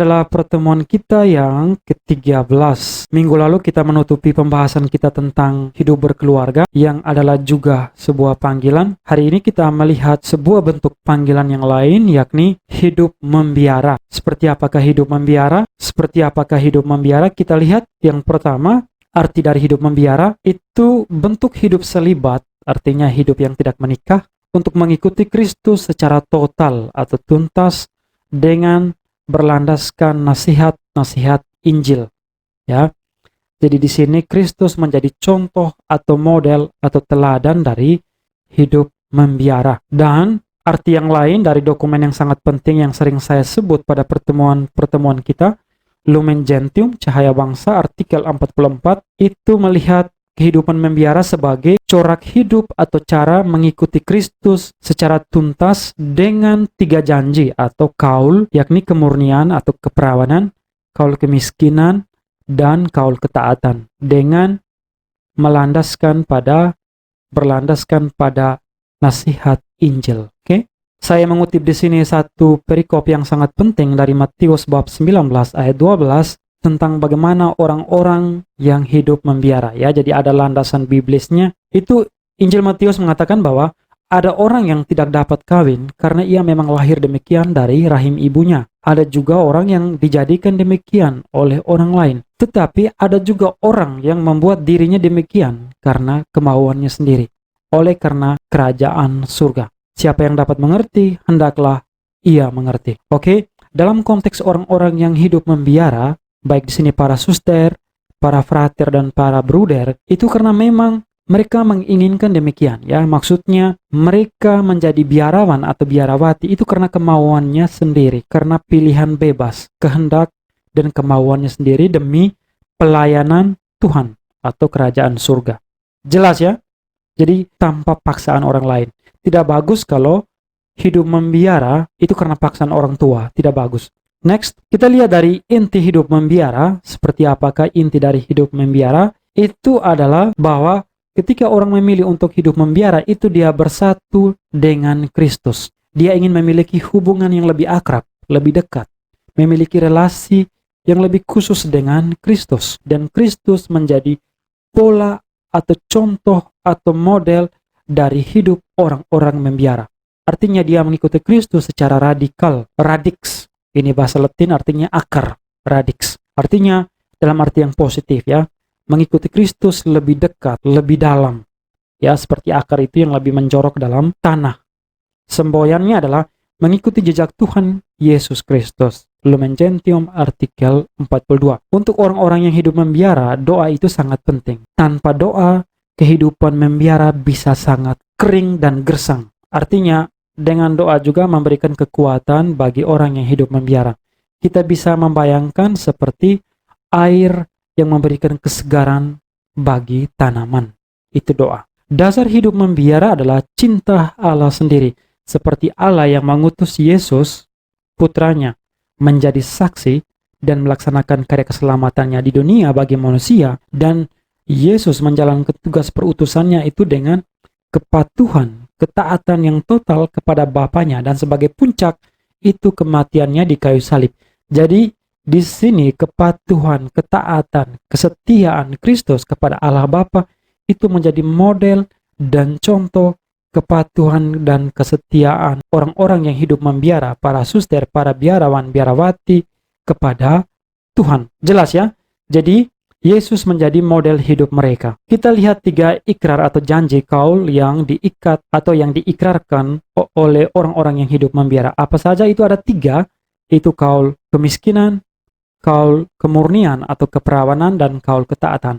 adalah pertemuan kita yang ke-13. Minggu lalu kita menutupi pembahasan kita tentang hidup berkeluarga yang adalah juga sebuah panggilan. Hari ini kita melihat sebuah bentuk panggilan yang lain, yakni hidup membiara. Seperti apakah hidup membiara? Seperti apakah hidup membiara? Kita lihat yang pertama, arti dari hidup membiara itu bentuk hidup selibat, artinya hidup yang tidak menikah, untuk mengikuti Kristus secara total atau tuntas dengan berlandaskan nasihat-nasihat Injil, ya. Jadi di sini Kristus menjadi contoh atau model atau teladan dari hidup membiara. Dan arti yang lain dari dokumen yang sangat penting yang sering saya sebut pada pertemuan-pertemuan kita, Lumen Gentium, cahaya bangsa, artikel 44, itu melihat kehidupan membiara sebagai corak hidup atau cara mengikuti Kristus secara tuntas dengan 3 janji atau kaul, yakni kemurnian atau keperawanan, kaul kemiskinan, dan kaul ketaatan, dengan berlandaskan pada nasihat Injil. Oke? Saya mengutip di sini satu perikop yang sangat penting dari Matius bab 19 ayat 12 tentang bagaimana orang-orang yang hidup membiara, ya. Jadi ada landasan biblisnya. Itu Injil Matius mengatakan bahwa ada orang yang tidak dapat kawin karena ia memang lahir demikian dari rahim ibunya. Ada juga orang yang dijadikan demikian oleh orang lain. Tetapi ada juga orang yang membuat dirinya demikian karena kemauannya sendiri, oleh karena kerajaan surga. Siapa yang dapat mengerti, hendaklah ia mengerti. Oke, dalam konteks orang-orang yang hidup membiara, baik di sini para suster, para frater, dan para bruder, itu karena memang mereka menginginkan demikian, ya. Maksudnya mereka menjadi biarawan atau biarawati itu karena kemauannya sendiri, karena pilihan bebas, kehendak dan kemauannya sendiri demi pelayanan Tuhan atau kerajaan surga. Jelas, ya? Jadi tanpa paksaan orang lain. Tidak bagus kalau hidup membiara itu karena paksaan orang tua, tidak bagus. Next, kita lihat dari inti hidup membiara. Seperti apakah inti dari hidup membiara? Itu adalah bahwa ketika orang memilih untuk hidup membiara, itu dia bersatu dengan Kristus. Dia ingin memiliki hubungan yang lebih akrab, lebih dekat, memiliki relasi yang lebih khusus dengan Kristus. Dan Kristus menjadi pola atau contoh atau model dari hidup orang-orang membiara. Artinya dia mengikuti Kristus secara radikal, radix. Ini bahasa Latin artinya akar, radix. Artinya dalam arti yang positif, ya. Mengikuti Kristus lebih dekat, lebih dalam. Ya, seperti akar itu yang lebih menjorok dalam tanah. Semboyannya adalah mengikuti jejak Tuhan Yesus Kristus. Lumen Gentium artikel 42. Untuk orang-orang yang hidup membiara, doa itu sangat penting. Tanpa doa, kehidupan membiara bisa sangat kering dan gersang. Artinya dengan doa juga memberikan kekuatan bagi orang yang hidup membiara. Kita bisa membayangkan seperti air yang memberikan kesegaran bagi tanaman. Itu doa. Dasar hidup membiara adalah cinta Allah sendiri. Seperti Allah yang mengutus Yesus, putranya, menjadi saksi dan melaksanakan karya keselamatannya di dunia bagi manusia. Dan Yesus menjalankan tugas perutusannya itu dengan kepatuhan, ketaatan yang total kepada Bapanya, dan sebagai puncak itu kematiannya di kayu salib. Jadi di sini kepatuhan, ketaatan, kesetiaan Kristus kepada Allah Bapa itu menjadi model dan contoh kepatuhan dan kesetiaan orang-orang yang hidup membiara, para suster, para biarawan, biarawati kepada Tuhan. Jelas, ya? Jadi Yesus menjadi model hidup mereka. Kita lihat 3 ikrar atau janji kaul yang diikat atau yang diikrarkan oleh orang-orang yang hidup membiara. Apa saja itu? Ada 3, itu kaul kemiskinan, kaul kemurnian atau keperawanan, dan kaul ketaatan.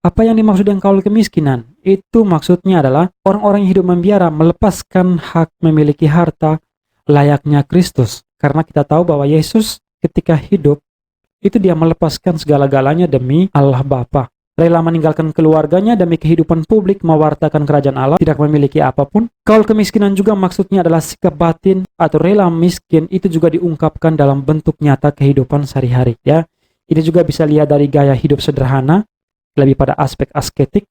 Apa yang dimaksud dengan kaul kemiskinan? Itu maksudnya adalah orang-orang yang hidup membiara melepaskan hak memiliki harta layaknya Kristus. Karena kita tahu bahwa Yesus ketika hidup, itu dia melepaskan segala-galanya demi Allah Bapa. Rela meninggalkan keluarganya demi kehidupan publik, mewartakan kerajaan Allah, tidak memiliki apapun. Kaul kemiskinan juga maksudnya adalah sikap batin atau rela miskin, itu juga diungkapkan dalam bentuk nyata kehidupan sehari-hari, ya. Ini juga bisa lihat dari gaya hidup sederhana, lebih pada aspek asketik,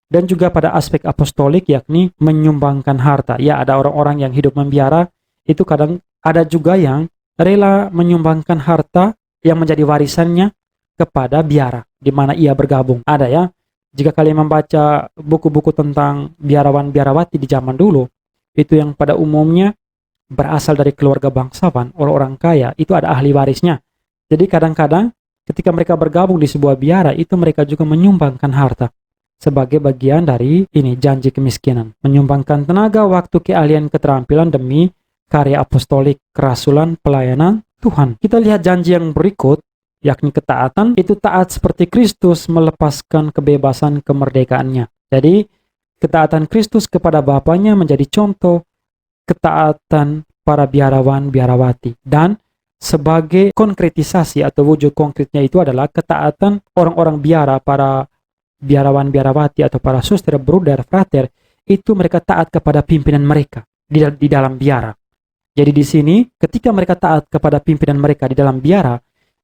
dan juga pada aspek apostolik, yakni menyumbangkan harta. Ya, ada orang-orang yang hidup membiara, itu kadang ada juga yang rela menyumbangkan harta yang menjadi warisannya kepada biara di mana ia bergabung. Ada ya, jika kalian membaca buku-buku tentang biarawan-biarawati di zaman dulu, itu yang pada umumnya berasal dari keluarga bangsawan, orang-orang kaya, itu ada ahli warisnya. Jadi kadang-kadang ketika mereka bergabung di sebuah biara, itu mereka juga menyumbangkan harta sebagai bagian dari ini janji kemiskinan. Menyumbangkan tenaga, waktu, keahlian, keterampilan demi karya apostolik, kerasulan, pelayanan Tuhan. Kita lihat janji yang berikut, yakni ketaatan. Itu taat seperti Kristus melepaskan kebebasan kemerdekaannya. Jadi ketaatan Kristus kepada Bapaknya menjadi contoh ketaatan para biarawan biarawati, dan sebagai konkretisasi atau wujud konkretnya itu adalah ketaatan orang-orang biara, para biarawan biarawati atau para suster, bruder, frater, itu mereka taat kepada pimpinan mereka di dalam biara. Jadi di sini ketika mereka taat kepada pimpinan mereka di dalam biara,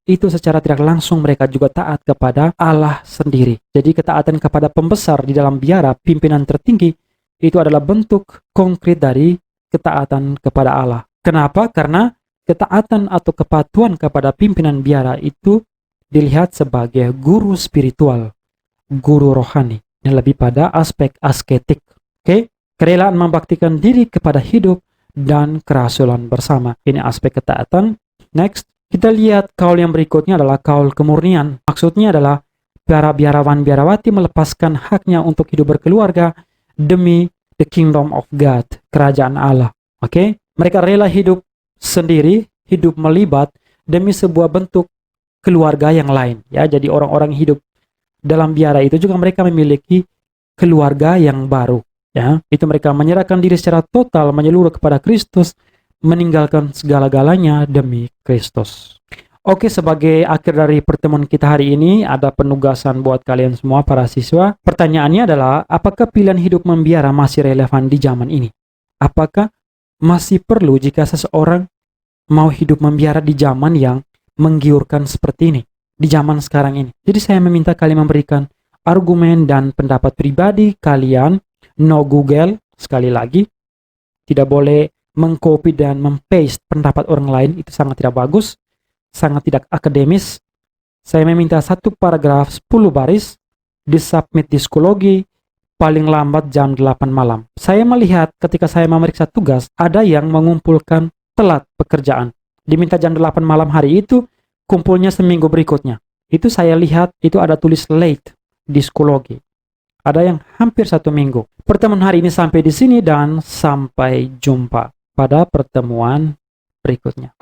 itu secara tidak langsung mereka juga taat kepada Allah sendiri. Jadi ketaatan kepada pembesar di dalam biara, pimpinan tertinggi, itu adalah bentuk konkret dari ketaatan kepada Allah. Kenapa? Karena ketaatan atau kepatuhan kepada pimpinan biara itu dilihat sebagai guru spiritual, guru rohani, dan lebih pada aspek asketik. Oke? Kerelaan membaktikan diri kepada hidup dan kerasulan bersama. Ini aspek ketaatan. Next, kita lihat kaul yang berikutnya adalah kaul kemurnian. Maksudnya adalah para biarawan biarawati melepaskan haknya untuk hidup berkeluarga demi the kingdom of God, kerajaan Allah. Oke? Mereka rela hidup sendiri, hidup melibat demi sebuah bentuk keluarga yang lain. Ya, jadi orang-orang hidup dalam biara itu juga mereka memiliki keluarga yang baru. Ya, itu mereka menyerahkan diri secara total menyeluruh kepada Kristus, meninggalkan segala-galanya demi Kristus. Oke, sebagai akhir dari pertemuan kita hari ini, ada penugasan buat kalian semua para siswa. Pertanyaannya adalah, apakah pilihan hidup membiara masih relevan di zaman ini? Apakah masih perlu jika seseorang mau hidup membiara di zaman yang menggiurkan seperti ini, di zaman sekarang ini? Jadi saya meminta kalian memberikan argumen dan pendapat pribadi kalian. No Google, sekali lagi, tidak boleh mengcopy dan mempaste pendapat orang lain, itu sangat tidak bagus, sangat tidak akademis. Saya meminta satu paragraf 10 baris, disubmit di psikologi, paling lambat jam 8 malam. Saya melihat ketika saya memeriksa tugas, ada yang mengumpulkan telat pekerjaan. Diminta jam 8 malam hari itu, kumpulnya seminggu berikutnya. Itu saya lihat, itu ada tulis late di psikologi. Ada yang hampir 1 minggu. Pertemuan hari ini sampai di sini dan sampai jumpa pada pertemuan berikutnya.